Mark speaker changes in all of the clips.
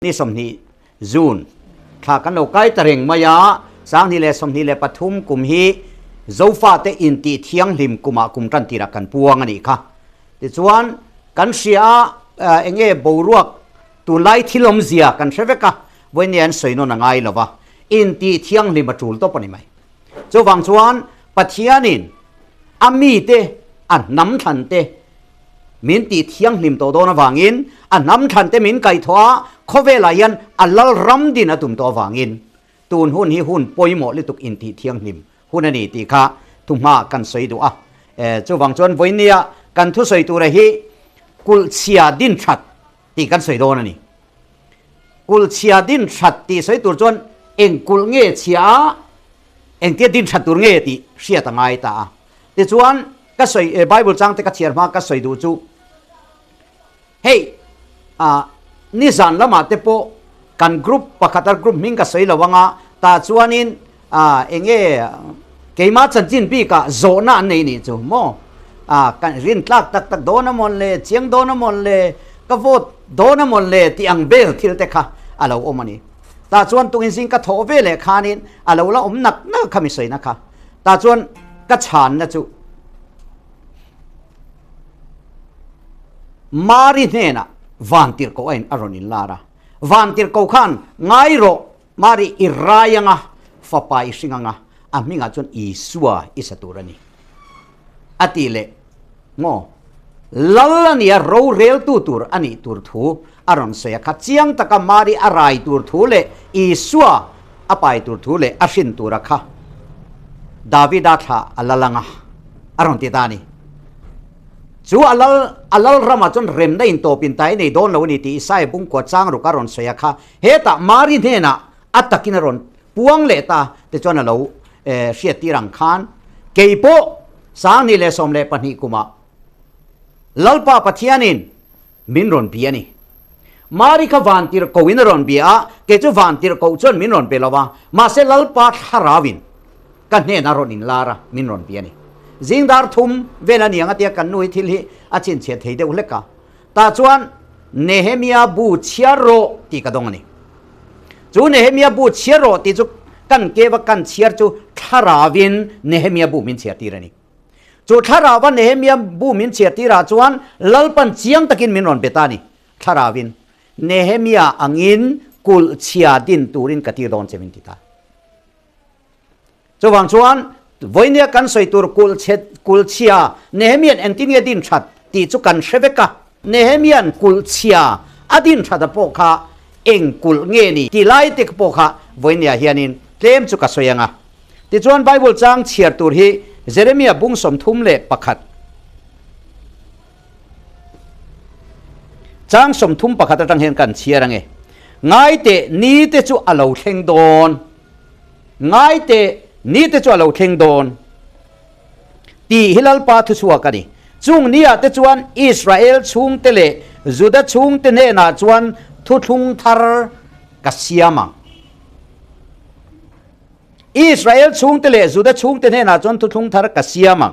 Speaker 1: นี่สมนีจูนถ้ากันเราใกล้ตะเร่งมายาสร้างนี่แหละสมนี่แหละปฐุมกุมฮีโจฟ้าเตอินตีเทียงลิมกุมากุมตันตีรักกันพวงอันนี้ค่ะที่ส่วนกันเสียเองบูรวกตัวไล่ที่ลมเสียกันเสวกะวันนี้อันสวยนนง่ายหรอวะอินตีเทียงลิมมาจูลตัวปนิไหมจะฟังส่วนปัทยานินอามีเตอันน้ำทันเตมินตีเทียงลิมโตโดนวางินอันน้ำทันเตมินไก่ทัวเขาเวลายันอัลลรำดินตุ่มตัววางินตูนหุ่นฮิหุ่นปอยหมดเลยตุกอินตีเทียงลิมหุ่นนี่ตีค่ะทุ่มมากันสวยดูอ่ะจะฟังส่วนวันนี้กันทุสวยตัวเรกุลเชียดินชัดตีกันสวยโดนนี่กุลเชียดินชัดตีสวยตัวจนเอ็งกุลเงี้ยเชียเอ็งเตี้ยดินชัดตัวเงี้ยตีเชียตั้งไงตาตีส่วนก็สวยไบเบิลจังแต่ก็เชียร์มาก็สวยดูจูเฮ้ยนี่สันละมาเตโปกันกรุ๊ปปะขัดกรุ๊ปมิงก็สวยละวังอ่ะตาส่วนนี้เอ็งเกี่ยมาจันจินปีกะโซน่าในนี่จูโมกันรินทักตักโดนมอลเลยเชียงโดนมอลเลยก็โวดโดนมอลเลยที่อังเบลที่เราเตะค่ะเราอมันนี่ตาส่วนตุกินสิงก็โถเวเลยขานินเราละนักนักขมิสวยนะคะตาส่วนก็ฉานนะจูมาริเนนะวันติร์โกเอ็นอารอนินลาระวันติร์โกขันไงโรมาริอิรายงะฟ้าไปสิงงะมิงาจนอีสัวอิสตุรนีอติเลโมลลนี่โรเรลตูตูร์อันนี้ตูร์ทูอารอนเสียขัดเจียงตะกมารีอะไรตูร์ทูเลอีสัวอภัยตูร์ทูเลอาชินตูระค่ะดาวิดาธาอัลลังะอารอนติตานีจูอัลลรามาจนเร็มได้อินโตปินไตในโดนลาวนิติอิสายบุ้งกวดจางรุกอารอนเสียค่ะเฮตามารีเนนะอัตตะกินอรอนปวงเลตาแต่จวนเราเสียตีรังคานเกี่ยโปสางนี่เลสมเลปนิกุมาลลปาปัทยานินมินรอนเปียนี่มาริกวันติรโกวินรอนเปียเกจูวันติรโกจนมินรอนเปลาวามาเซลลปาทาราวินกันเนนารอนินลาระมินรอนเปียนี่จิงดาร์ทุมเวลานี้งัดยากันนุยทิลิอาชินเชตเฮเดอุเลกาตาจวนเนเฮมียาบูเชียโรตีกระดงนี่จูเนเฮมียาบูเชียโรตีจุกันเกวกันเชียร์จูทาราวินเนเฮมียาบูมินเชียตีระนี่จูทาราวันเนเฮมียาบูมินเชียตีราจวนลลปันเจียงตะกินมินรอนเปตานี่ทาราวินเนเฮมียาอังอินกุลเชียดินตูรินกติรอนเซมินติตาจูวังจวนวันนี้กันสวยตัวกุลเชียเนเฮมียนเอ็นติเนียดินชัดตีจุกันเชเวกะเนเฮมียนกุลเชียอดินชัดปกะเอ็งกุลเงนี่ตีไล่ติกปกะวันนี้เฮียนินเต็มจุกสวยงะที่จวนไบเบิลจังเชียร์ตัวฮีเจเรมียบุ้งสมทุมเล่ปะขัดจังสมทุมปะขัดตั้งเห็นกันเชียร์ไงง่ายเตนี่เตจูอาลูเทงโดนง่ายเตนี่เตจูอาลูเทงโดนตีฮิลลปาทุชัวกันนี่จุงนี่เตจวนอิสราเอลชุงเตเลจุดชุงเตเนนาจวนทุทุงทาร์กัสยามังอิสราเอลชุงเตเลจุดชุงเตเนนาจวนทุทุงทาร์กัสยามัง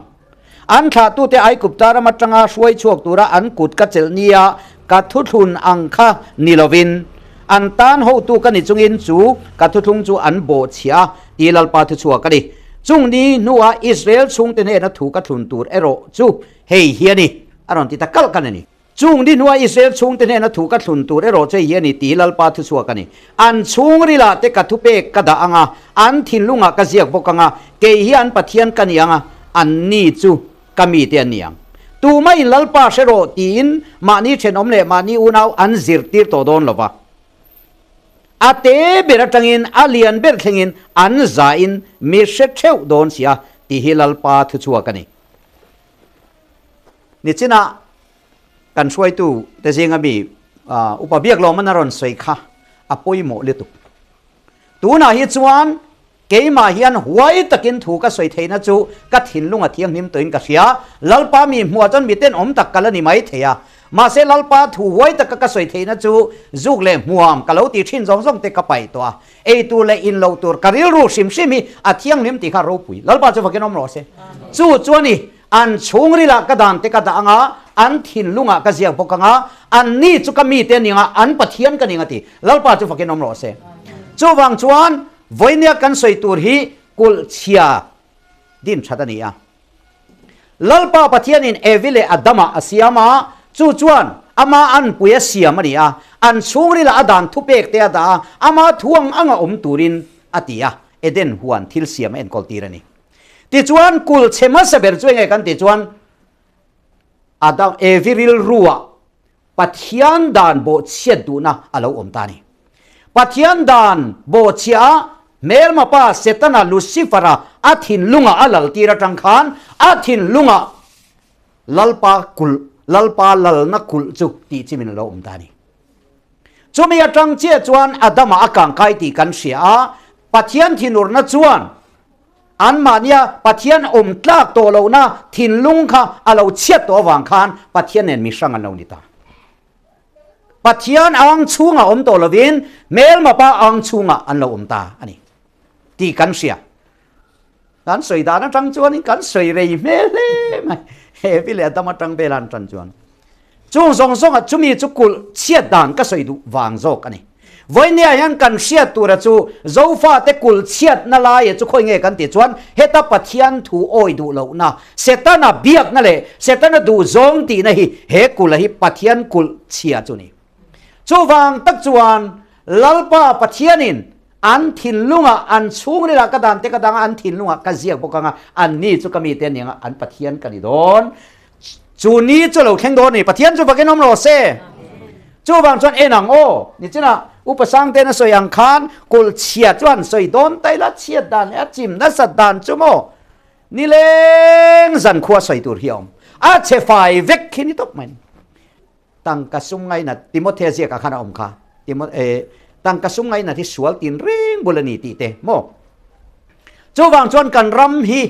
Speaker 1: อันขาตุเตไอกุปตาร์มัตรงาช่วยชวกตัวระอันกุดกัจเจลนียกัดทุทุนอังคานิลวินอันตันหูตุกันนิจุงินจูกัดทุทุงจูอันโบเชียตีลลปาทุชัวกันดิจุงนี้นัวอิสราเอลชุงเตเนนัถูกัดทุนตูร์เอโรจูเฮียเฮียนี่อารอนติตะกัลกันนี่จุงนี้นัวอิสราเอลชุงเตเนนัถูกัดทุนตูร์เอโรเจเฮียนี่ตีลลปาทุชัวกันนี่อันชุงริลาเตกัดทุเปกกระดาอังอันทินลุงกะเสียกบกังเกยอันปะเทียนกันยังอันนี้จูกมีเตียนเนียงตูไม่ลลปาเชโรตีนมานี่เชนอมเลมานี่อุนาวอันซิรตีร์โตโดนลวะอาเตเบรตังอินอาเลียนเบรตังอินอันซาอินมีเชเชวโดนเสียตีฮิลลปาทุชัวกันนี่นี่จินะกันช่วยตู้แต่เสียงมีอุปเบียกลมมันนรนสวยค่ะอปอยโมเลตุตูน่าฮิจวนเกยมาเฮียนหวยตะกินถูกก็สวยเทนะจูก็ถิ่นลุงเทียงนิมตัวอินก็เสียลลปามีหัวจนมีเต้นอมตักกันแล้วนี่ไม่เทียมาเซลลปาถูหวยตะก็สวยเทนะจูจุกเล่หัวมกะเลาตีชินสองเตะกะไปตัวเอตูเลอินเลาตัวกะริลรูชิมีอาเทียงนิมติคารูปุยลลปาจะฟังกันอมรอเซจูจวนนี่อันชงริลากระดานเตะกระดาง อันทินลุงะกะเจียงพกงะอันนี้จุกมีเตนิงะอันปะเทียนกันนิงะติลัลปาจุฟักนอมโรเซจูวังจวนวันนี้กันสวยตัวฮีกุลเชียดินชัดนี้อ่ะลัลปาปะเทียนินเอวิเลอดัมะอาเซียมาจูจวนอามาอันปุยเสียมันนี่อ่ะอันช่วงนี้ละอดันทุเปกเตะดาอามาทวงอังอมตูรินอติยาเอเดนหวนทิลเสียมเอ็นกอลตีรนี่ติจวนกุลเชมัสเบรจวยไงกันติจวนอดัมเอวิริลรัวปัทยันดานโบเชียดูนะอาลาอมตานีปัทยันดานโบเชียเมลมาป้าเซตันาลูซิฟาระอาทินลุงะอาลัลตีระจังขานอาทินลุงะลัลปากุลลัลปาลัลนักกุลจุกตีจิมินลาอมตานีจุมีจังเจียจวนอดัมอากังไกตีกันเสียปัทยันทินุรนัจวนอันมาเนี่ยปัทยันอมตลากตัวเรานะทินลุงค่ะอาเราเชียตัววางคานปัทยันเนี่ยมีสังกันเรานี่ตาปัทยันอังชูงะอมตัวเราวินเมลมาป้าอังชูงะอันเราอมตาอันนี้ตีกันเสียกันสวยดานะจังจวนนี่กันสวยเลยเมลเลยไม่เฮ้พี่เลยดามาจังเบลันจังจวนจุงสงอ่ะจุมีจุกุลเชียดานก็สวยดูวางโจกันนี่วันนี้ยังกันเชียตัวละจูโจฟ้าเตกุลเชียดนั่นลายจุคอยเงกันติจวนเฮตาปัทยันถูโอยดูเรานะเสตานาเบียกนั่นแหละเสตานาดูจงตีนะฮิเฮกุลฮิปัทยันกุลเชียจุนี่จูวางตักจวนลัลปาปัทยันินอันทินลุงะอันช่วงนี้ละกระดานเตกระดังอันทินลุงะกระเจียกพวกงะอันนี้จุกมีเตียนยังอันปัทยันกันนี่โดนจูนี้จุเราแข่งโดนนี่ปัทยันจูฟักน้อมโรเซจูวางจวนเอนังโอนี่จีน่ะอุปสรรคเตนะสวยอังคารกุลเชียจวนสวยโดนไตละเชียดานอาจิมนัสดานจุโมนี่เล้งจันขวาสวยตัวเหี่ยมอาเชฟายเวกขินิตกมันตั้งกระสุงไงนะติโมเทเซียกับขณะอมค่ะติโมตั้งกระสุงไงนะที่สวลตินเร่งบุรณีตีเตโมจูวางจวนกันรำฮี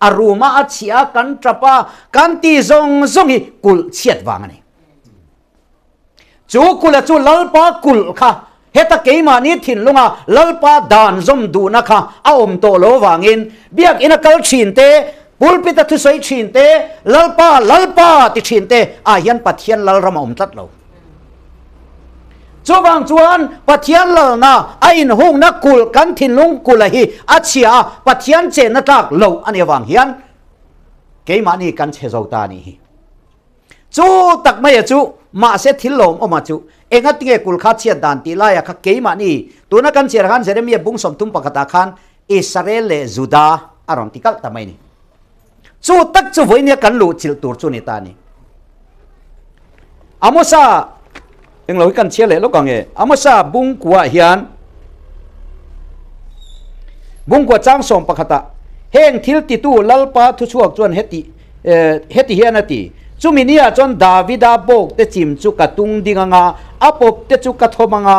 Speaker 1: อารูมาอาเชียกันจับปากันตีซงฮีกุลเชียดวางนี่จูกุลจูลัลปากุลค่ะเฮตะเกมานี่ถิ่นลุงอ่ะลัลปาดานซมดูนะคะเอาอมโตโลวางินเบียกอินักลชินเตปุลปิตทุสอยชินเตลัลปาติชินเตอายันปัทยันลัลรำอมตัดเราจูบางจวนปัทยันลัลนะไอ้หงนักกุลกันถิ่นลุงกุลฮีอาเชียปัทยันเจนตักเราอันนี้วางยันเกมานี่กันเชจาวตานี่จูตักไม่จูมาเสถิลลมออกมาจูเองติเกกุลข้าเชียดานตีลายค่ะเกมานี่ตัวนักกันเชียร์กันเจเรมีบุ้งสมทุ่มปากตาขันอิสราเอลจูดาอารมณ์ติกัลทำไมนี่จูตักจูวันนี้กันลู่จิลตูร์จูนิตานี่อามุสาเองเรากันเชียร์เลยลูกกังเออามุสาบุ้งกัวเฮียนบุ้งกัวจ้างสมปากตาเฮงทิลติตูลัลปาทุชวกจวนเฮติเฮียนตีจูมินียจนดาวิดาโบกเตจิมจูกะตุงดิงงาอปบเตจูกะทมังา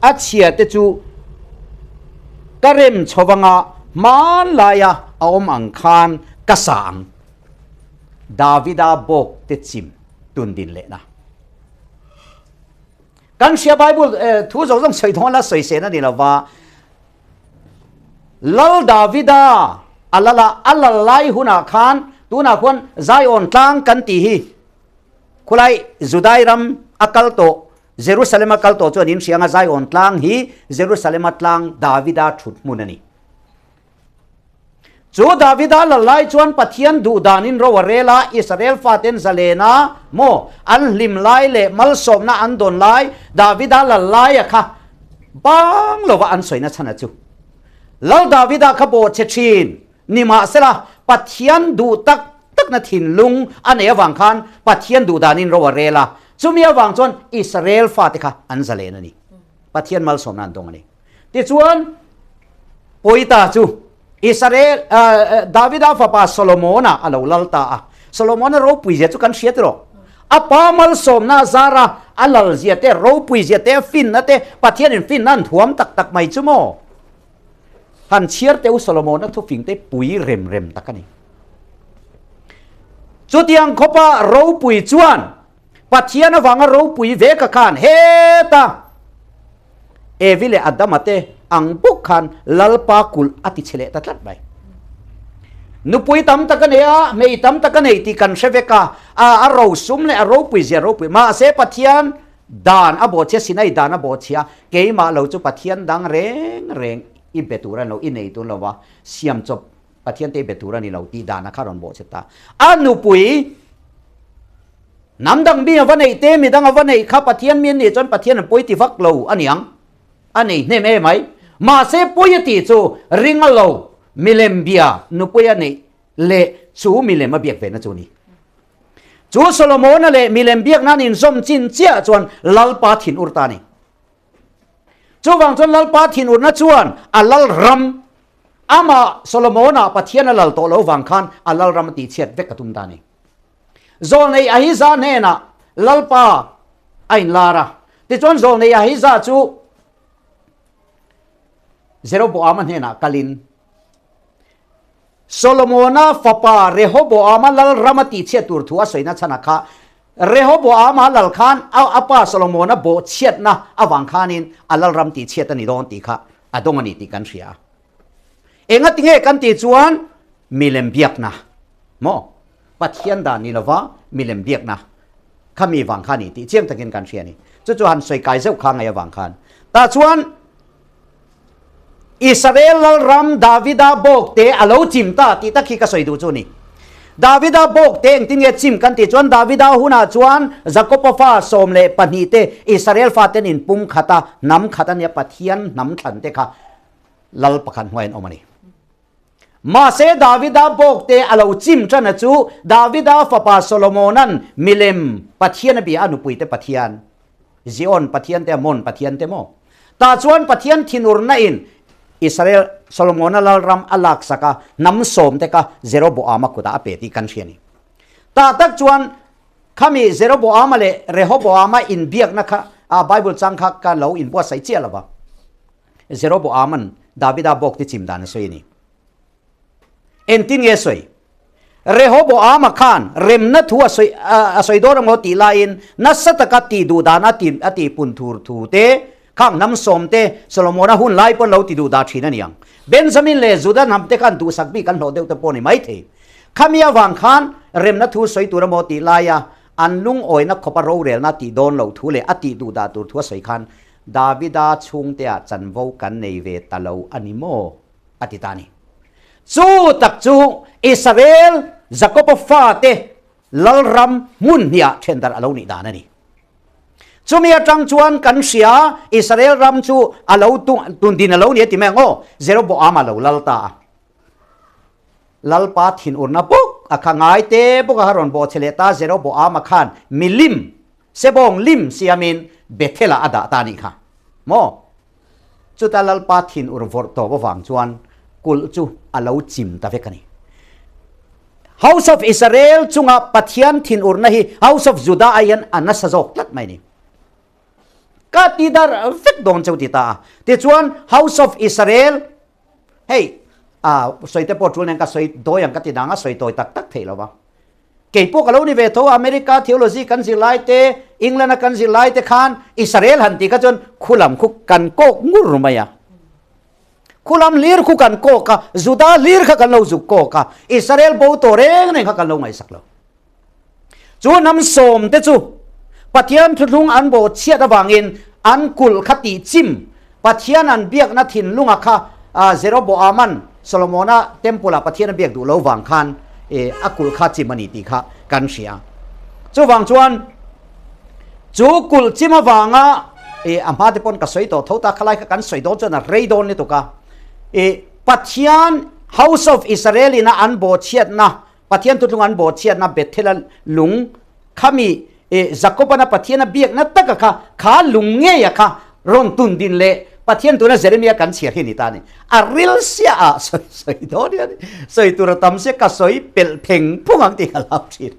Speaker 1: อาเชียเตจูกะเรมชวังามันลายาอมอังคารกะสังดาวิดาโบกเตจิมตุนดินเลนะกันเชียไบเบิลทุกอย่างสวยท้องละสวยเสนานี่ละว่าลัลดาวิดาอัลลไลหุนาคานตัวนักคนใจอ่อนตั้งกันตีฮีคุไลจุดายรัมอักลโตเยรูซาเล็มอักลโตจวนนิมเสียงใจอ่อนตั้งฮีเยรูซาเล็มตั้งดาวิดาชุดมุนนี่จูดาวิดาละไลจวนปัทยันดูดานินโรวเรลาอิสราเอลฟาเตนซาเลนาโมอันลิมไลเลมัลสมนาอันโดนไลดาวิดาละไลอะค่ะบังโลว่าอันสวยนะชนะจูแล้วดาวิดาขบเชชินนิมาเสละปัทยันดูตักนาทินลุงอันเอวังคันปัทยันดูดานินโรวเรลาจูมีวังจวนอิสราเอลฟาติค่ะอันซาเลนนี่ปัทยันมัลสมนันตรงนี้ที่จวนปอยตาจูอิสราเอลดาวิดาฟ้าป้าโซโลมอนะอัลลอฮ์ตาโซโลมอนเราปุยเจตุกันเชียตรออาปามัลสมนาซาระอัลลอฮ์เจตเราปุยเจตฟินนะเตปัทยันฟินนั่นถ่วมตักไม่จุโมฮันเชียร์เตอุโซโลมอนนักทุกฟิงเตปุยเร็มตักกันนี่จุดยังขบะเราปุยจวนปัทยันวังเราปุยเวกขันเฮตาเอวิเลอัดดามาเตอังบุกขันลัลปากุลอติเชเลตัดลัดไป nupui tam takania mei tam takanei ti kan sheveka a ro sum le a ro pui zero pui ma se pathian dan abo che sinai dan abo chia ke ma lo chu pathian dang reng i betura lo inei tu lo wa siam chop pathian te betura ni lo ti dana kharon bo cheta anupui namdang bi avanei te mi dang avanei kha pathian min ni chon pathian poi ti vak lo aniang ani ne me mai ma se poi ti chu ringalo milembia nupui ani le chu milem biak ve na chu ni chu Solomon le milem biak nan in som chin chia chuan lalpa thin urta ni chu wang chuan lalpa thin ur na chuan alal ram ama Solomon a pathian alal to lo wang khan alal ram ti chet vek katum ta ni zol nei ahiza ne na lalpa ain lara ti chuan zol nei ahiza chu zero bo aman he na kalin Solomona fapa Rehoboam lal ramati che tur thua soina chana kha Rehoboam lal khan apa Solomona bo chet na awang khanin alal ram ti chet ani don ti kha adong ani ti kan ria enga tinge kan ti chuan milem biak na mo pathian da ni lawa milem biak na khami wang khani ti chem takin kan ria ni chu chu han soi kai zeu kha ngai awang khan ta chuan Israel ram Davida bok te alo chim ta ti ta khi ka soi du chu ni Davida bok te eng tin nge chim kan ti chuan Davida huna chuan Jacob fa som le pani te Israel fa ten in pum khata nam khata ne pathian nam than te kha lal pakhan hoin omani ma se Davida bok te alo chim chana chu Davida fa pa Solomonan milem pathian bi anu pui te pathian zion pathian te mon pathian te mo ta chuan pathian thinur na in Israel Solomon lal ram alak saka nam som te ka zero bo ama kuda apeti kan hiani ta tak chuan khami zero bo ama le Rehoboam in biak na kha a Bible chang kha ka lo in bo sai chiala ba zero bo aman Davida bok ti chim dan soi ni entin ye soi Rehoboam khan remna thua soi soi dor mo ti lain nasataka ti du dana ti ati punthur thu te khang nam som te Solomon hun lai pon lo ti du da thina niang Benjamin le Judah nam te kan du sakbi kan lo deu te poni mai the khamia wang khan remna thu soi tur mo ti laya an lung oina khopa ro rel na ti don lo thu le ati du da tur thu soi khan Davida chung te a chan vo kan nei ve ta lo animo ati tani chu tak chu Israel Jacob fa te lal ram mun nia thendar alo ni da na ni chumia tang chuan kan sia Israel ram chu alo tun din alo ni ti mengo zero bo ama lo lalta lalpa thin urna puk akhangai te buka haron bo cheleta zero bo ama khan milim sebong lim siamin bethela ada tani kha mo chuta lalpa thin ur vor to bo wang chuan kul chu alo chim ta vekani House of Israel chunga pathian thin urna hi House of Judah ayan anasazok lat mai ni ka ti dar fek don chau ti ta ti chuan House of Israel hey soi te portul nen ka soi do yang ka ti danga soi toy tak tak thei lawa ke po ka lo ni ve tho America theology kan si lai te England kan si lai te khan Israel han ti ka chon khulam khu kan ko ngur maya khulam lir khu kan ko ka Judah lir kha kan lo zu ko ka Israel bo to reng ne kha kan lo ngai sak lo chu nam som te chu pathian thulung an bo chia da wangin an kul khati chim pathian an biak na thin lunga kha zero bo aman Solomona tempula pathian biak du lo wang khan akul kha chimani ti kha kan sia chu wang chuan chu kul chima wanga amha de pon ka soi to thota khalai ka kan soi do chona reidon ni to ka pathian House of Israel ina an bo chiat na pathian thulung an bo chiat na bethela lung khami Jacob na pathian biak na taka kha lunge ya kha ron tun din le pathian tu na Jeremiah kan chia hi ni ta ni a real sia a soi do ni soi tu ra tam se ka soi pel pheng phung ti khalap thi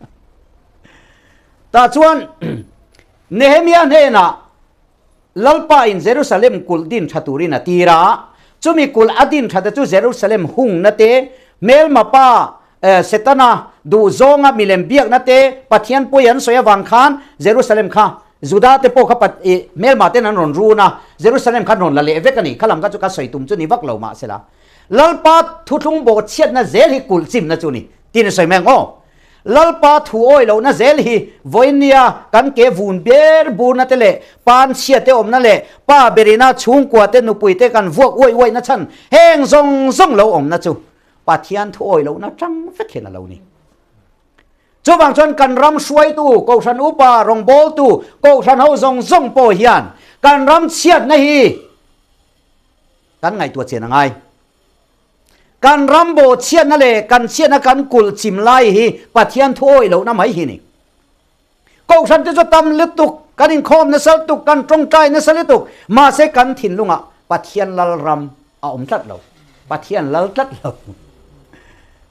Speaker 1: ta chuan Nehemiah ne na lalpa in Jerusalem kul din thaturi na tira chumi kul adin thada chu Jerusalem hung na te mel mapa setana du zonga milem biak na te pathian poyan soya wang khan Jerusalem kha Judah te po kha mel ma te nan ron ru na Jerusalem kha ron la le vekani khalam ka chu ka soi tum chu ni vak lo ma sela lalpa thu thung bo chiat na zel hi kul chim na chu ni tin soi meng o lalpa thu oi lo na zel hi voinia kan ke vun ber bu na tele pan sia te om na le pa berina chung kwa te nu pui te kan vuak oi na chan heng zong zong lo om na chu pathian thu oi lo na chang fe khen lo ni chu wang chon kan ram suai tu ko san upa rong bol tu ko san ho zong zong po hian kan ram chiat na hi kan ngai tua chen ngai kan ram bo chiat na le kan chiat na kan kul chim lai hi pathian thu oi lo na mai hi ni ko san te cho tam le tu kan in khom na sal tu kan trong trai na sal tu ma se kan thin lunga pathian lal ram a om tat lo pathian lal tat lo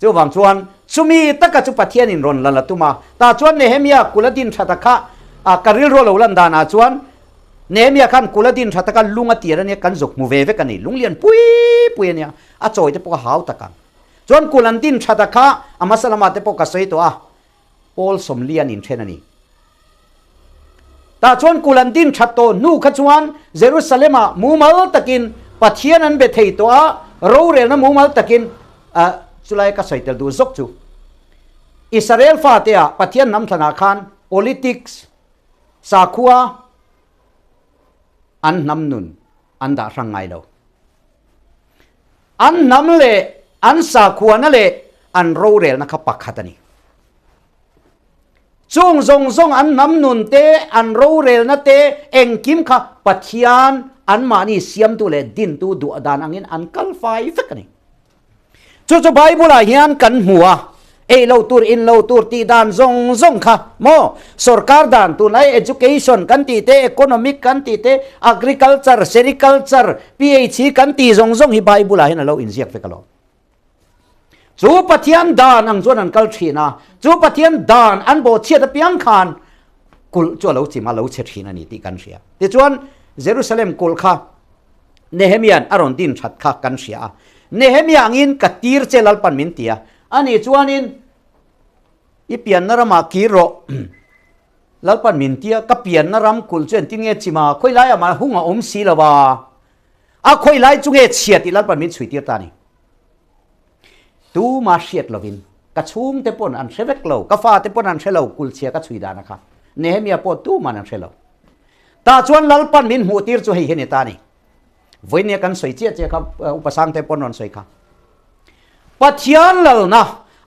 Speaker 1: chu wang chuan sumi taka chu pathian in ron lala tuma ta chuan Nehemia kuladin thataka a karil ro lo lan dana chuan Nehemia khan kuladin thataka lunga tira ne kan zok mu ve ve kani lunglian pui nia a choi te po hau taka chuan kulandin thataka amasalama te po ka sei to a Paul somlian in thenani ta chuan kulandin thatto nu kha chuan Jerusalema mumal takin pathian an be thei to a ro rel na mumal takin a chulai ka saitel du zok chu Israel fa te a pathian nam thana khan politics sakhua an nam nun an da rangai lo an nam le an sakhua na le an ro rel na kha pakhatani chung zong zong an nam nun te an ro rel na te engkim kha pathian an mani siam tu le din tu du adan angin an kal fai fekani chu Bible a hian kan hua e lo tur in lo tur ti dan zong zong kha mo sarkar dan tu nai education kan ti te economic kan ti te agriculture sericulture PhD kan ti zong zong hi Bible a hian lo in ziak fekalo chu pathian dan ang chuan an kal thina chu pathian dan an bo chiat piang khan kul chu lo chi ma lo che thina ni ti kan sia ti chuan Jerusalem kul kha Nehemian aron din that kha kan sia Nehemia angin katir che lalpan min tia ani chuanin ipian narama kiro lalpan min tia kapian naram kul chen tinge chima khoi lai ama hunga om si lawa a khoi lai chunge chiat i lalpan min chui tir tani tu ma siat lovin ka chung te pon an sevek lo ka fa te pon an selo kul chia ka chui dana kha Nehemia po tu man an selo ta chuan lalpan min hu tir chu hei hene tani voinia kan soi chia che kha upasang te pon non soi kha pathian lal na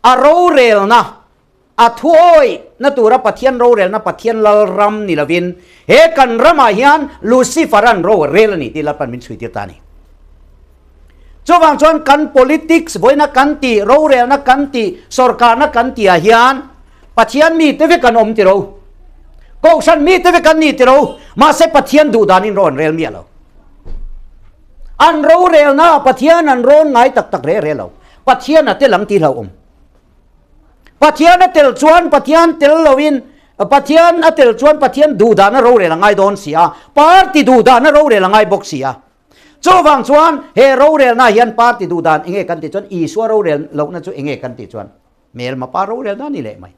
Speaker 1: a ro rel na a thuoi na tura pathian ro rel na pathian lal ram ni lovin he kan rama hian Luciferan ro rel ni ti lapan min chui tir tani chowang chuan kan politics voina kan ti ro rel na kan ti sarkar na kan ti a hian pathian mi te ve kan om ti ro ko san mi te ve kan ni ti ro ma se pathian du danin ron rel mi alo an ro rel na pathian an ron ngai tak tak re lo pathian ate lang ti lo pathian atel chuan pathian tel lovin pathian atel chuan pathian du da na ro re langai don sia party du da na ro re langai box sia chowang chuan he ro re na hian party du dan enge kan ti chuan i swa ro re lo na chu enge kan ti chuan mel ma pa ro re da ni le mai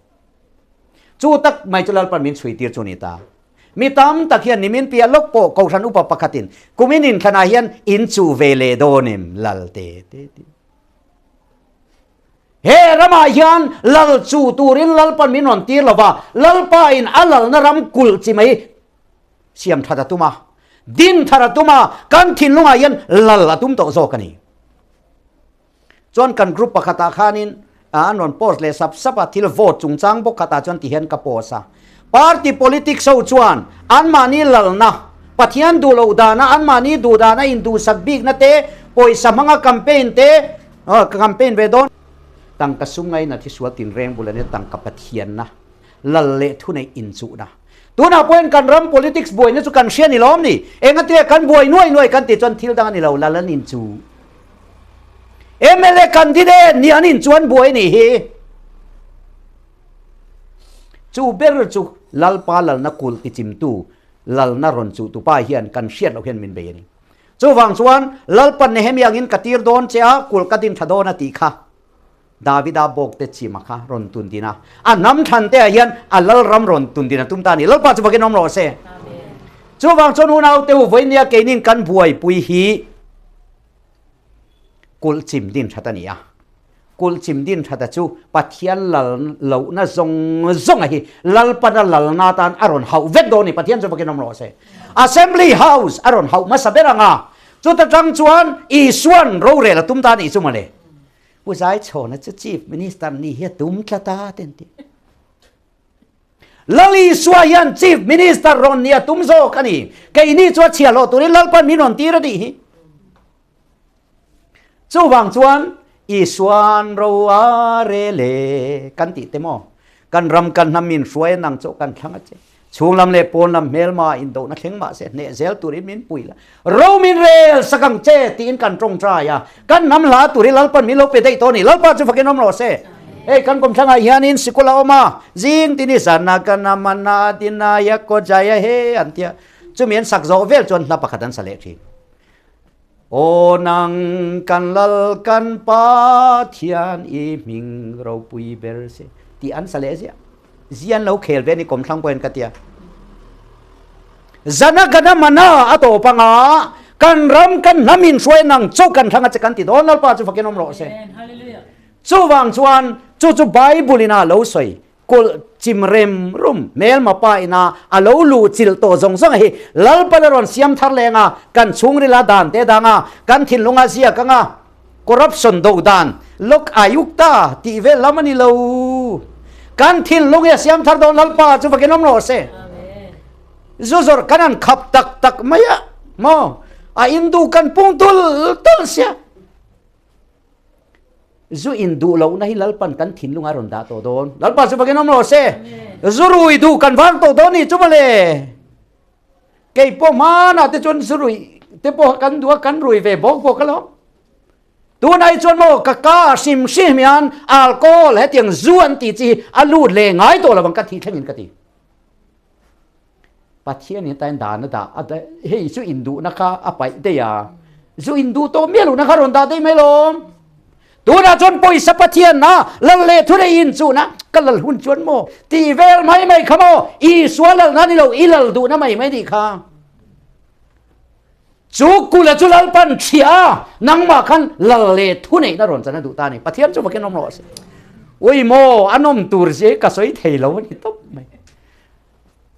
Speaker 1: chu tak mai chulal pan min chui tir chu ni ta mi tam tak hian nimin pia lok po ko ran upa pakhatin kuminin khana hian in chu vele donim lalte te he rama hian lal chu turin lal pan min on tir lova lal pa in alal na ram kul chi mai siam thada tuma din thara tuma kan thin lunga hian lal atum to zo kani chon kan group pakhata khanin anon post le sap sapa thil vote chungchang bo khata chon ti hian ka posa party politics so chuan an mani lal na pathian du lo dana an mani du dana in du sak big na te poisa manga campaign te campaign ve don tang ka sungai na thi sual tin reng bulane tang ka pathian na lal le thu nei in chu na tuna point kan ram politics boy na chu kan sia ni lom ni enga te kan boy noi kan ti chon thil dang ni lo lalan in chu MLA candidate ni anin chuan boy ni hi chu ber chu lal pa lal na kul ti chim tu lal na ron chu tu pa hian kan siat lo hian min be ni chu wang chuan lal pan Nehemia in katir don cha kul katin thadona ti kha Davida bok te chima kha ron tun dina a nam than te hian a lal ram ron tun dina tum ta ni lal pa chu bakin nom ro se chu wang chon unau te voinia keinin kan buai pui hi กุลจิมดินชัดนี่อะกุลจิมดินชัดจูปัทยันลเหลาน่ะซงไอ้ลลปันลลนาตันอารอนเฮาเวดโดนี่ปัทยันจะไปกินน้ำร้อนเส Assembly House อารอนเฮามาสับเบรังอ่ะจุดจังจวนอีส่วนเราเรลตุ้มตานี่จุมาเลยผู้ชายโชว์นะจะจีบมินิสตันนี่เฮตุ้มตาตาเต็มที่ลลีสวายันจีบมินิสเตอร์รอนเนี่ยตุ้มโซกันนี่แกนี่จวดเชียร์โลตัวนี้ลลปันมีนนตีระดีจู่บางจวนอีส่วนเราเรเลกันติเตมอกันรำกันน้ำมินสวยนังโจกันทั้งอาเจช่วงลำเล็บปนลำเมลมาอินโดนักเข่งมาเสเนเซลตุริมินปุยละเรามินเรลสกังเจตีนกันตรงใจอ่ะกันน้ำลาตุริลลปันมิโลเปได้ตัวนี้ลลปันจะฟังน้ำโรเซเอ้กันกมช่างอานินสิกุลาอมาจิงตินิสานากันนามันนาตินายกโจายเฮอันเตียจะมีนสักโซเวลจนนับประคันสเลทีโอนังกันลลกันปาเทียนอีมิงเราปุยเบลเซที่อันสเลเซียเจียนเราเขลเวนิกรมทั้งเป็นกันเตียจันกันนามันนาอโตปังอากันรำกันน้ำมินช่วยนังโจกันทั้งอาจกันติดโอนนัลปาจะฟังน้ำร้อนเซจู่วางจวนจู่ไบเบิลน่าเราสวยกุลจิมเรมรุมเมลมาไปน่าอาเราลูจิลโตจงเฮลลปาลรอนเสียมทาร์เลงากันชุงริลาดานเตดังากันทินลงอาเซียกังาคอร์รัปชันดูดานลกอายุตาที่เวลามันนี่เรากันทินลงอาเซียมทาร์ดอนลลปาจะฟังน้ำร้อนเซจู่จอร์กันนั้นขับตักไม่อะมออินดูกันปุ่งตุลเสียจู่อินดูเราในลลปันกันทินลงอารอนดาโตโดนลลปันจะฟังน้ำร้อนเซจู่รุยดูกันฟังโตโดนี่จุมาเลยเกี่ยปมานะแต่จนจู่รุยแต่พอกันดูกันรุยเวบอกพวกกันแล้วตัวไหนจนโมกกาซิมมีอันอัลกอฮอล์และเตียงจวนตีจีอาลูดเลงไงตัวเราบังคับที่ทั้งอินกันทีปัจเจียนี่แต่ด่านด่าอะไรเฮ้ยจู่อินดูนะคะอะไรเดียจู่อินดูโตเมียลูนะคะรอนดาได้ไหมล่ะตัวน่ะจนป่วยสัพเทียนนะลังเลทุเรยินจู่นะก็ลังหุ่นจวนโมตีเวลไม่ขโมอีสวนลังนั่นนี่เราอีลังดูนะไม่ดีค่ะจูกุลจุลปันเชียนังมาคันลังเลทุเรนรอนจะนั่นดูตานี่ปะเทียนจู่มาแค่น้องรอสิโอ้ยโมอันนมตูร์เจก็สวยเทลวันนี้ต๊บไม่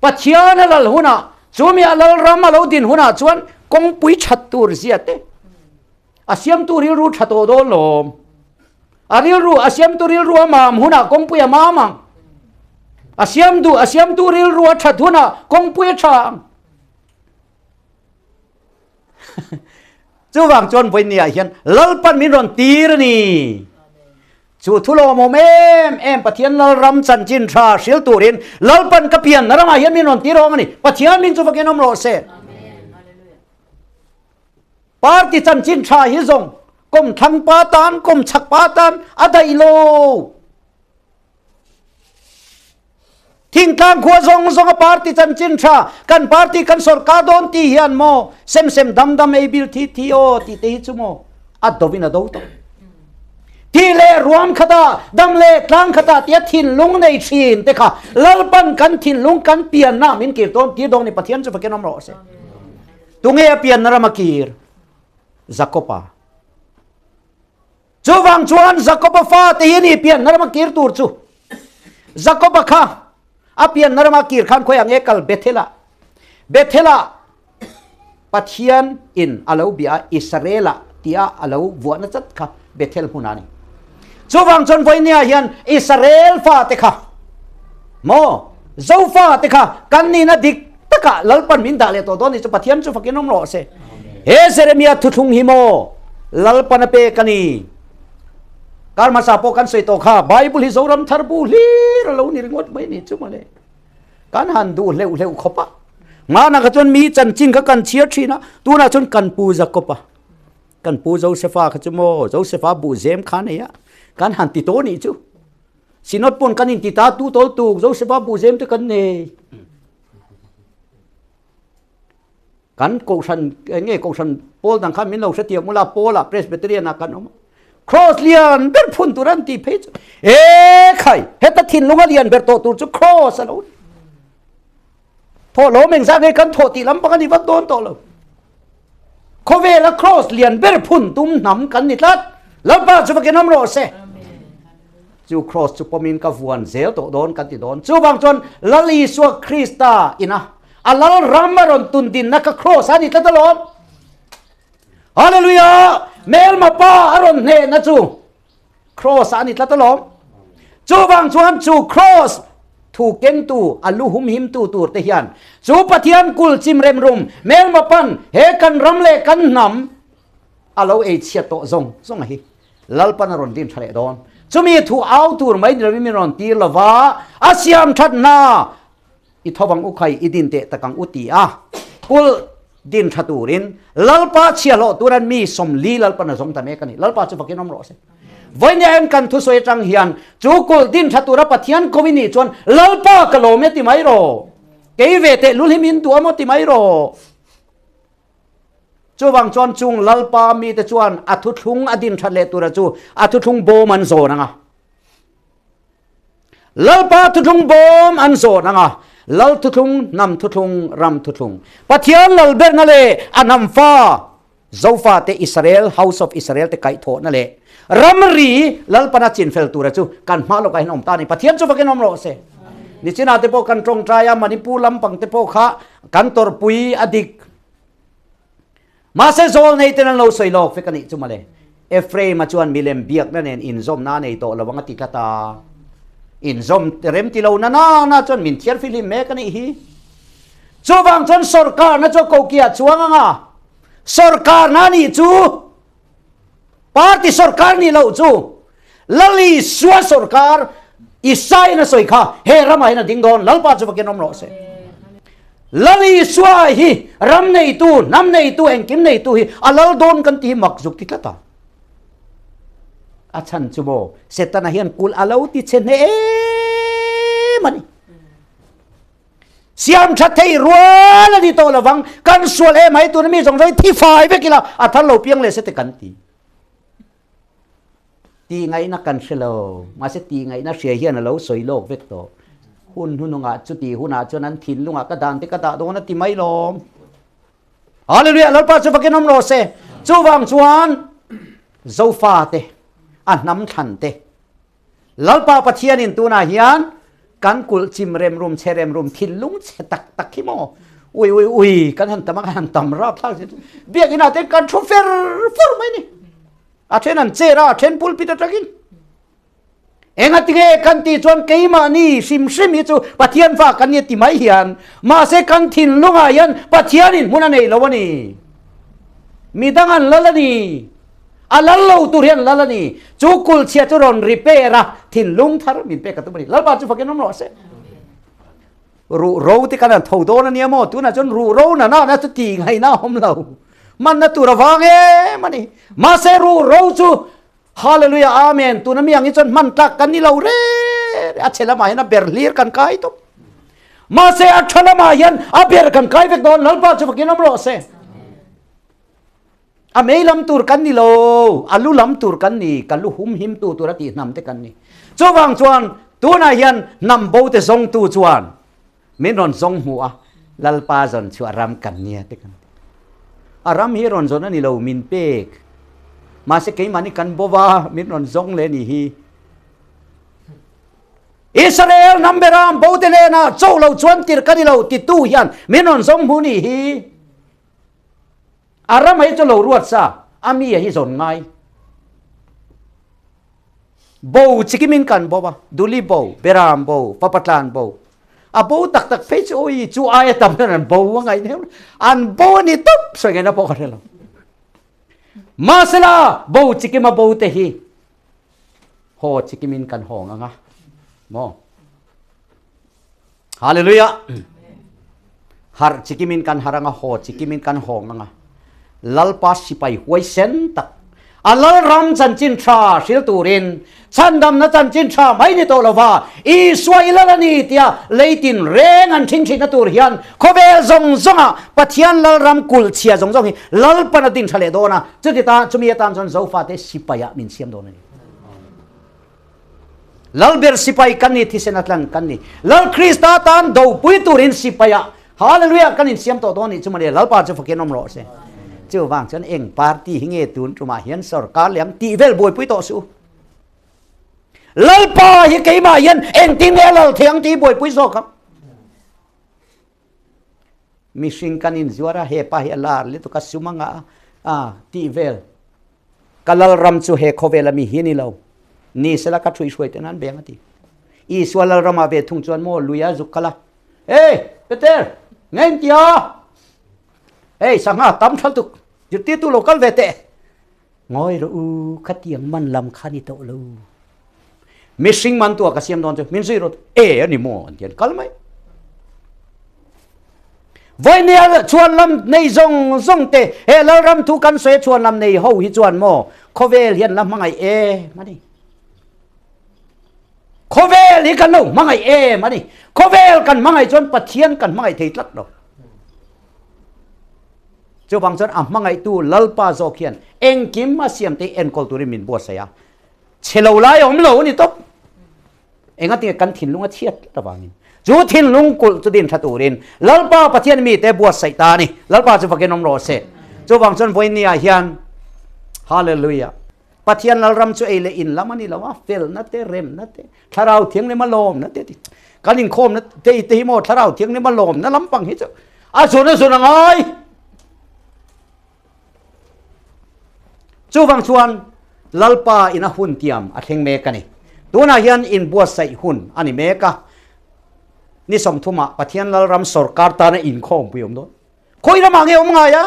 Speaker 1: ปะเทียนลังหุ่นอ่ะจู่มีลังรำมาเราดินหุ่นอ่ะจวนกงปุยชัดตูร์เจเตอาเซียมตูริรูชัดโตโดนลมอาริลรูอาเซียมตูริลรัวมามหุ่นอ่ะกงปุยมามังอาเซียมตูริลรัวชัดหุ่นอ่ะกงปุยช่างจู่วางจนไปเนี่ยเห็นลลปันมีรอนตีรนี่จู่ทุโลโมเมปะเทียนลลรำจันจินทราเสียตูรินลลปันกระเพียนนรมาเห็นมีรอนตีรองนี่ปะเทียนมินจู่ฟังน้ำโรเซปาร์ติจันจินทราฮิซงกมทังปาตันกมฉักปาตันอะไดโลทิ้งกลางขัวซงปาร์ติจันจินทรากันปาร์ติกันสรกาดอนตีเฮียนโมเซมดำเอบิลทีโอตีเตฮิจุโมอัดดวินาดูตทีเลรวมขดาดำเลกลางขดาเตียทินลุงในชีนเตค่ะลลปันกันทินลุงกันเปลี่ยนน้ามินกีร์ตอนที่ดงในปะเทียนจะฟังน้ำร้อนเสตุงเอเปลี่ยนนรามากีร์ซักโกปาจู่วางจวนซักโกปาฟ้าเตียนี่เปลี่ยนนรามากีร์ตูร์จู่ซักโกปาค่ะอาเปลี่ยนนรามากีร์ขันคุยอย่างเอกลเบเทล่าปะเทียนอินอาเลวเบียอิสราเอลที่อาเลววัวนัดค่ะเบเทลหุนานี่จู่วางจนไฟเนี่ยเห็นอิสราเอลฟ้าเตค่ะโมเจ้าฟ้าเตค่ะกันนี่นะดิกตะกะลลปันมินดาเลตัวโดนี่จะปะเทียนจะฟังน้ำร้อนเสเฮเซเรมียทุทุงฮิโมลลปันเปกันีการมาสาปกันสวยโตค่ะไบเบิลฮิโซรัมทาร์บูลีเรานี่ริงวดไม่นี่จุมาเลยการหันดูเร็วขบปะมานักจนมีจันจิงกันเชียร์ชีนะตัวน่ะจนกันปูจักกบปะกันปูโจเซฟาขจโมโจเซฟาบูเซมขานเนี่ยการหันติโตนี่จูสินอดปนกันอินติตาตูโตตูโจเซฟาบูเซมตะกันเนกันโกชันเงี้ยโกชันโพลดังคำมินเราเสียมุลาโพลาเพรสเบเตเรียนักกันออกมาครอสเลียนเบอร์พุนตุรันตีเพจใครเฮตัดทินลงเลียนเบอร์โตตุจุครอสแล้วโทโลเมงซาเกกันโทตีลำปังกันดีวัดโดนโตเลย เวละครอสเลียนเบอร์พุ่นตุ้มหนำกันนิดลัดแล้วป้าจะไปกินน้ำรอเสจูครอสจูปมินกับวันเซลโตโดนกันติโดนจูบางจนลลีสวคริสตาอินะอัลลอฮ์รำมารอนตุนดินนักครอสอันนี้ตลอดฮาเลลูยาเมลมาป้าอารอนเนนะจูครอสอันนี้ตลอดจูบางจนจูครอสถูกเก่งตูอัลลุหุมหิมตูตูเทียนจูปะเทียนกุลจิมเรมรุมเมลมาปันเฮกันรำเลกันนำอัลลอฮ์เอเชียโตซงไงลัลปันรอนดินทะเลดอนจะมีถูเอาตูร์ไม่ได้มีรอนตีละวะอาเซียนชัดนาอิทวังอุคัยอิดินเตตะกังอุติอากุลดินชัตูรินลัลปาเชียโลตัวนั้นมีสมลีลัลปานสงตะเมกันนี่ลัลปาจะฟักน้ำรอเสวันนี้เอ็นกันทุสวยจังเฮียนจูกุลดินชัตูระปะเทียนโควินีจวนลัลปากะโลเมติไมโรเกยเวเตลุลิมินตัวมติไมโรจูวังจวนจุงลัลปามีแต่จวนอัตุทุงอดินทะเลตัวจูอัตุทุงโบมันโซนังะลัลปาตุทุงโบมันโซนังะลัลตุทุงนำตุทุงรำตุทุงปะเทียนลัลเบรนั่นเลยอันนำฟ้าโซฟาเตอิสราเอล House of Israel เตไก่โถนั่นเลยรัมรีลัลปานาจินเฟลตัวจูกันมาโลกไอ้นอมตานี่ปะเทียนจูฟักนอมโลเซนิชินาเตโปกันตรงใจามันนิปูลัมปังเตโปขะกันตอร์ปุยอดิกมาเซโซลในเตนันเราสวยโลกฟิกันนี่จุมาเลยเอฟเรมาชวนมิเลมเบียกนั่นเองอินซอมนาในโตระวังติกตาอินซอมเร็มติเรานาจนมินเทียร์ฟิลิมเมกันนี่ฮีจูบังจนสรการนะจูโกเกียจวงอ่ะสรการนั่นนี่จูปาร์ตี้สรการนี่เราจูลลีสวสรการอิสายนะสวยค่ะเฮรามาเฮนะดิงดอนลัลปาจูบักนอมโรเซลลีสวาฮีรำในตูน้ำในตูเองกินในตูฮีอัลลอฮ์โดนกันที่มักจุกติดละตาอาชันจูโบเสตนาเฮียนกุลอัลลอฮ์ติเชนเอมันเสียมชัดเทรัวแล้วที่โตละวังกันส่วนไหมตัวนี้มีสงสัยที่ฝ่ายไปกี่ละอัฐเราเพียงเลยเสตกันตีไงนักกันเชลมาเสตีไงนักเสียเฮียนเราสวยโลกเวกโตหุ่นงะจุตีหุ่นอาจนั้นถิ่นลุงกระดานติกระดาตรงนั้นติไม่ลมฮาเลลูยาเราป้าจะฟังน้ำโรเซจูวังจวนโซฟาเตอันน้ำทันเตลัลป้าปะเทียนินตัวนาเฮียนกันกุลจิมเรมรุมเชเรมรุมถิ่นลุงเชตักขี้โมอุ้ยกันหันตะมักหันตำราบทั้งสิ้นเบียกินาเตกันโชเฟอร์ฟูร์ไหมนี่อาเทนันเจราเทนพูลปิดตะกินเองติเกกันตีจวนเกยมานี่ซิมมิจูปะเทียนฟ้ากันเนี่ยติไม่เหียนมาเสกันถิ่นลุงอายันปะเทียนินมุนันเอลวันนี้มีดังอันละละนี่อัลลอฮ์ตุเรียนละละนี่จูกุลเชียจุรอนริเประถิ่นลุงทารมินเปกันตุบนี่แล้วป้าจูฟักน้ำร้อนเสรูโรติกันนั่นทาวโดนเนี่ยโมตุน่ะจนรูโรน่ะน่าจะตีไงน่าหอมเรามันน่ะตัวระวังมันนี่มาเสรูโรจูฮาเลลูยาอาเมนตัวนั้นมีอย่างนี้จนมันตักกันนี่เราเร่อาเชลมาเห็นเบรลีร์กันไกตัวมาเสอาเชลมาเห็นอาเบรกันไกเวกโดนลัลปาจะฟักน้ำร้อนเสอาเมลัมตูร์กันนี่โลอาลูลัมตูร์กันนี่กันลูหุมหิมตัวระตีนำเตกันนี่จวังจวนตัวนั้นเห็นนำโบเตซงตัวจวนไม่รอนซงหัวลัลปาจนชัวรำกันเนี่ยเตกันอารามฮีรอนจนนี่โลมินเปกมาเสกมันนี่กันบัวมินอนซงเลนี่ฮีอิสราเอลนัมเบรามบูเตเลนะโจเราชวนติรกันนี่เราติดตู้ยันมินอนซงหูนี่ฮีอารามให้โจเรารวดซะอามีฮีสนไงบูจิกิมินกันบัวดูลีบูเบรามบูปะปัตลานบูอาบูตักเฟชโอ้ยจูอายตั้มนั่นบูว่าไงเนี่ยอันบูนี่ตุ๊บสวยไงนะพอกันแล้วมาสลาบูจิกิมาบูเตฮีโหจิกิมินกันหงอ่ะมอฮาเลลูยาฮาร์จิกิมินกันฮารังอ่ะโหจิกิมินกันหงอ่ะลัลปัสสิไปหวยเซนตักอัลลอฮ์รำจันจินทราสิลตูรินฉันดำนัจันจินทราไม่ได้โตละว่าอิสราเอลละนี่ที่เลยตินเรงอันทิ้งนัตูริยันขบเอซงซงอ่ะปัจจัยลัลรำกุลเชียซงซงลัลปนดินทะเลโดนะจุดที่ตาจุมีตามจนโซฟาเตสิปายะมินเซียมโดนนี่ลัลเบอร์สิปายกันนี่ที่เซนัตลันกันนี่ลัลคริสตาตันดูปุยตูรินสิปายะฮาเลลูยากันนี่เซียมโตโดนนี่จุมาเดลัลปาจะฟักเกนอมโรเซ เจ้าว่างฉันเองปาร์ตี้หิเงตุนจุมาเฮียนสรการเลี้ยงตีเวลบวยปุ้ยโตสูลัลปาฮิเกมาเฮียนเองตีเวลเทียงตีบวยปุ้ยโซครับมีสิ่งกันอินจวระเฮปาเฮลาร์ลิตุกัสซุมังตีเวลกัลลรัมซูเฮโคเวลมีฮินิเลวนี่สละกัดช่วยๆแต่นั้นเบียงตีอีสวลรามาเวทุงจวนโมลุยาจุกละเฮ้เปเตอร์เงินเดียวเฮ้สังหาตั้มทัลตุกจุดที่ตุโลกัลเวเตงอยรูขัดยังมันลำคันิโตลูมิสิงมันตัวกัสยมดอนจูมินซีรถอันนี้โมอันเดียนกัลไหมวันนี้ชวนลำในซงเตะเฮลรำทุกันเสชวนลำในห้องฮิจวนโมโคเวลเฮียนลำมังไงมาดิโคเวลนี่กันนู่มังไงมาดิโคเวลกันมังไงจนปะเทียนกันมังไงเทิดลัดดอกเจ้าบางส่วนมังไงตูลัลปาโซเคียนเอ็งกิมมาเสียมเตเอ็นกอลตูริมินบัวเสียเชลล์ไล่อมเหลวนี่ตบเอ็งก็ตีกันถิ่นลุงก็เทียดระบามินจูถิ่นลุงกุลจุดินทัตูรินลัลปาปะเทียนมีแต่บัวใส่ตานี่ลัลปาจะฟักเกนอมโรเซเจ้าบางส่วนวันนี้เฮียนฮาเลลูยาปะเทียนลัลรำช่วยเลอินละมันนี่ละว่าเฟลนัดเตเรมนัดเตถ้าเราเถียงในมาลมนัดเตการลินโคมนัดเตตีโมถ้าเราเถียงในมาลมนัดล้ำปังฮิตส่วนอะไรจูบังชวนลัลปาอินาหุ่นเตียมอัดเฮงเมกันนี่ตัวนาเฮียนอินบัวใส่หุ่นอันนี้เมกะนี่สมทุมาปะเทียนลัลรำสรการตาในอินโคมพิมพ์ด้วยคุยระมังเอวมังไงอะ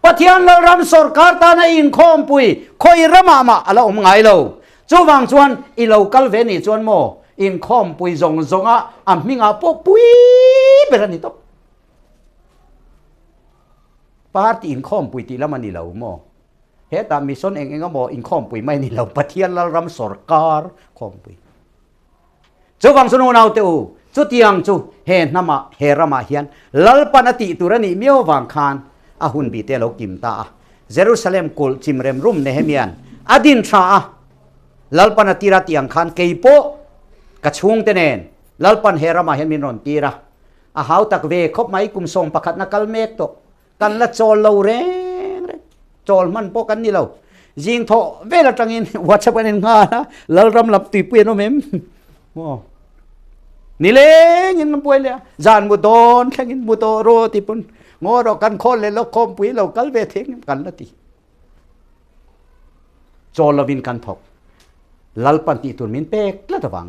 Speaker 1: ปะเทียนลัลรำสรการตาในอินโคมปุยคุยระมามาอะไรอมไงเราจูบังชวนอีเรากัลเวนี่ชวนโมอินโคมปุยจงอ่ะมิงอ่ะปุ๊บปุยเป็นอะไรนี่ต๊อบปาร์ตี้อินโคมปุยตีละมันนี่เราโมเฮตามิซอนเองก็บอกอินคอมปุยไม่นี่เราปะเทียนลัลรำสรการคอมปุยจูบังสนุนเอาเตอจุดยังจูเฮนามาเฮรามาเฮียนลัลปนติตุรนีเมียววังคานอาหุนบีเตโลกิมตาเยรูซาเล็มกุลจิมเรมรุมเนเฮเมียนอดินทราลัลปนติระตียงคานเกยโปกระชุงเตเนนลัลปนเฮรามาเฮียนมินรอนตีระอาหาวตักเวคบไม่กุมทรงประคัดนักลเมกโตกันละโจลเลเรจอลมันพอกันนี่เรายิงทอเวลาจังอินวัชเป็นงานะเรารำลับตีเปลี่ยนโนเมมนี่เลยยินมันป่วยเลยจานบุตรแข่งอินบุตรโรติปุ่นงอเรากันคนเลยเราคมปุยเรากัลเวทเองกันละทีจอลวินกันทอกลัลปันติตุนมินเป็กละตะวัง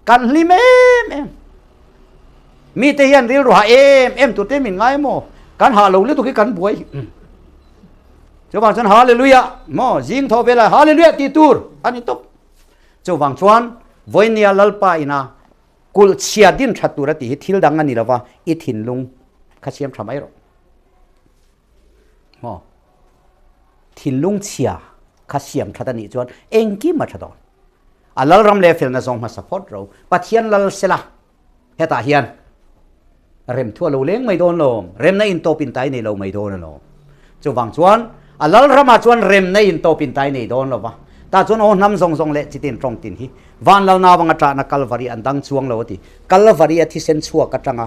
Speaker 1: กันลิเมมมีแต่ยันเรียรัวเอ็มตัวเต็มมินไงโมกันหาเราเรื่องตัวกันป่วยเจ้าบางส่วนฮาเลลูยาโมจิงทอเวลาฮาเลลูยาตีตูร์อันนี้ตบเจ้าบางส่วนวันนี้ลัลปาอินากุลเชียดินชัตุระติฮิทิลดังอันนี้ละว่าอิทินลุงข้าเชียมทำไมหรอโมทินลุงเชียข้าเชียมทัดนี้จวนเองกี่มาทัดอนลัลรัมเลฟิลน่ะส่งมาสปอร์ตเราปัจเจียนลัลเซลาเฮตาเฮียนเร็มทั่วเราเลี้ยงไม่โดนลมเร็มในอินโตปินไตในเราไม่โดนลมเจ้าบางส่วนลัลรามาชวนเร็มในอินโตปินไตในโดนหรอวะตาชวนโอ้น้ำทรงเละจิตินตรงตินฮีวันเรานาบังตรานักกัลวารีอันดังช่วงเราทีกัลวารีที่เซนชัวกระจัง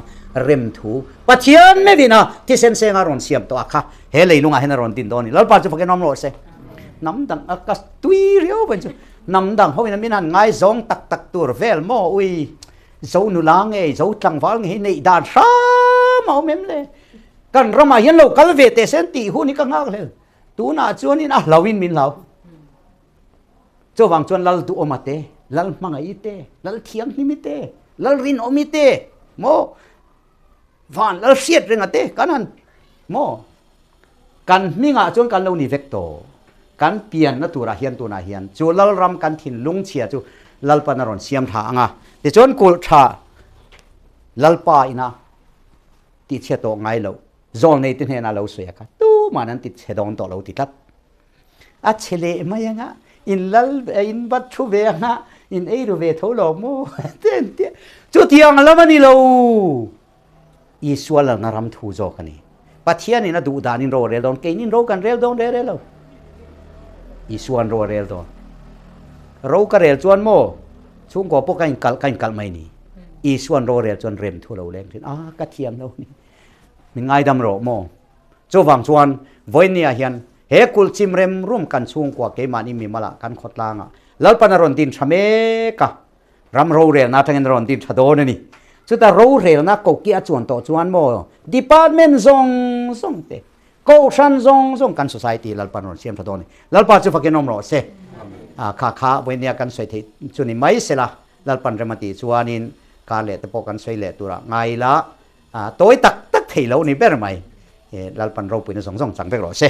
Speaker 1: เร็มทูปัจเจียนไม่วินาที่เซนเซงารอนเสียมตัวค่ะเฮเลยลุงอ่ะเฮนารอนตินโดนี่แล้วปัจจุบันน้ำโรเซน้ำดังอากาศตุยเรียวเป็นจุน้ำดังเพราะวินามินันง่ายซองตักตัวเวลโมอุยโซนุลางเอโซจังฟังเฮในดาช้ามาเมมเลยกันเรามาเห็นเรากัลเวเตเซนตีหูนี่ก็ง่ายเลยตัวน่าชวนนี่นะเราวินมินเราเจ้าวังชวนเราตัวอมาเตเรามังไอเตเราเทียงนี่มิเตเรารินอมิเตโมวันเราเสียดเรื่องเตกันนั้นโมกันมิงะชวนกันเราหนีเวกโตกันเปลี่ยนนะตัวนาเฮียนตัวนาเฮียนจูเรารำกันถิ่นลุงเชียจูเราปนารอนเสียมทางอ่ะแต่ชวนกูชาเราป่ายนะติดเชื้อตัวไงเราโซนในที่เห็นเราสวยกันตู้มานั้นติดเชื้อโดนตัวเราติดลัดอาเชลมายังอ่ะอินลัลอินบัตชูเวงอ่ะอินเอรูเวทัวโลโมเต้นจุดที่ยังละมันนี่เราอิสวาลนารำทูโจกันนี่ปัจเจียนี่นะดูดานินโรเรลดอนเกนินโรกันเรลดอนเรลเราอิสวานโรเรลดอนโรกันเรลจวนโมช่วงก่อพวกกันกัลไม่นี่อิสวานโรเรลจวนเรมทัวเราเล่นถึงกระเทียมเรานี่มีไงดำโรโมจ chu wang chuan voinia hian he kul chimrem rum kan chung kwa ke mani mi mala kan khotlanga lalpan ron tin thame ka ram ro re na thangin ron tin thadon ni chuta ro re na ko kia chuan to chuan mo department zong zong te ko shan zong kan society lalpan ron siam thadon ni lalpa chu fakinom ro se kha kha voinia kan soi the chuni mai sela lalpan remati chuanin ka le te po kan soi le tura ngai la tối tắc tắc thì lâu ní bé rồi mày lalpan ro pui nó zong zong chẳng biết rồi se